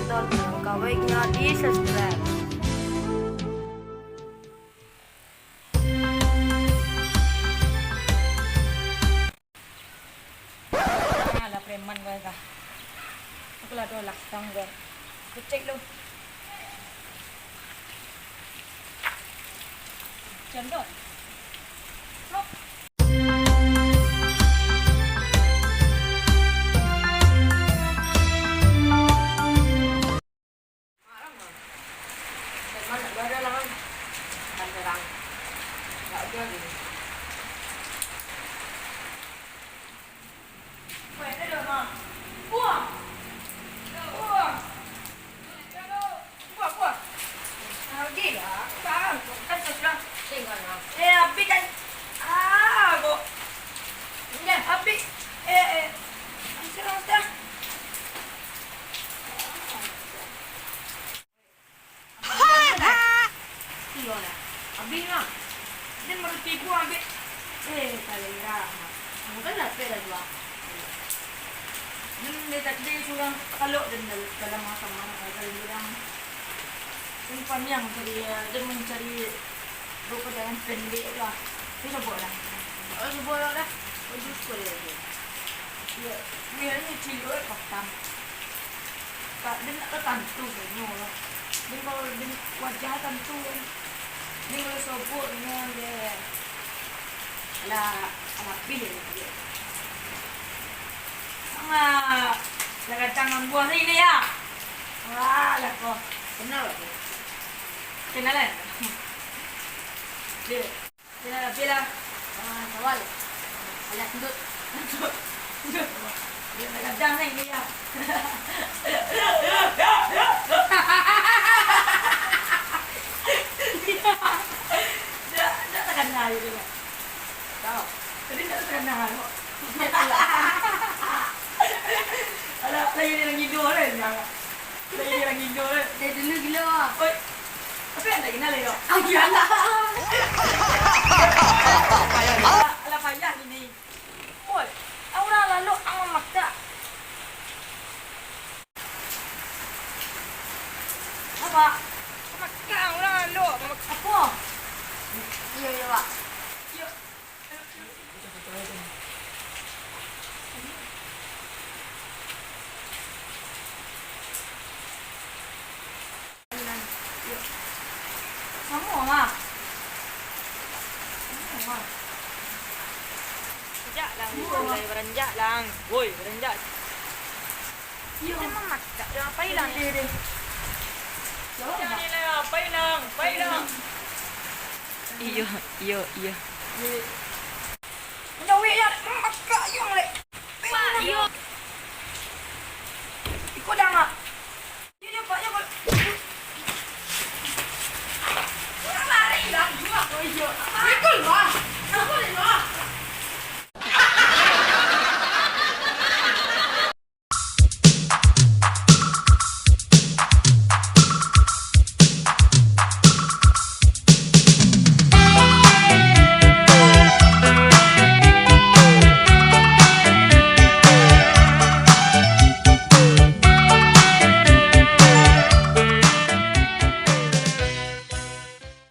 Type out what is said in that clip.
menonton, alangkah baiknya di-subscribe. Lah preman gue kah. Aku lah dolak tangga. Aku cek lu. Contoh. Loh. Preman tak ada lah kan. Dan terang. Tak ada gitu. Weh, ada mah. Buang. Buang. Buang. Lagi lah. Kan sudah. Tinggal lah. Api kan. Kok. Ya, api. Serang dah. Iya lah. Habis lah. Dia menurut ibu ambil. Kali lah. Bukan lah pera dua. Dia tadi sudah kalau dalam masa-masa kalau bilang simpan yang dia mencari buku dengan pendek lah. Dia coba lah. Oh, sebuah lah dah. Oh, justru lagi. Dia ni cilik kotam. Tak dia nak tentu punya lah. Dia kalau dia wajah tentu. Dia kalau sobut dia ala pilih dia. Lah tangan buah sini ya. Wah, lah kok. Kenal lagi. Kenalan. Dia bila Sawal. Alas ndut. dia nak gadang ni ya. Dia tak kenal dia. Tahu. Tadi tak kenal. Lagi dia lagi hidup kan? Lagi dia lagi hidup kan? Dari dulu gila lah. Oi. Apa yang tak kenal dia? Ayalah. Alah payah ini. Oi. Orang lalu ang makta. Apa? Makta orang lalu. Apa? Iya, Pak. Yuk. Sama lah. Berenjak lang. Berenjak lang. Woi, berenjak. Dia mamak tak. Dia apa hilang? Dia. Jangan ni lah. Apa hilang? Apa hilang? Iya. Menjauh ya. Makak yang lek. Pak, iya.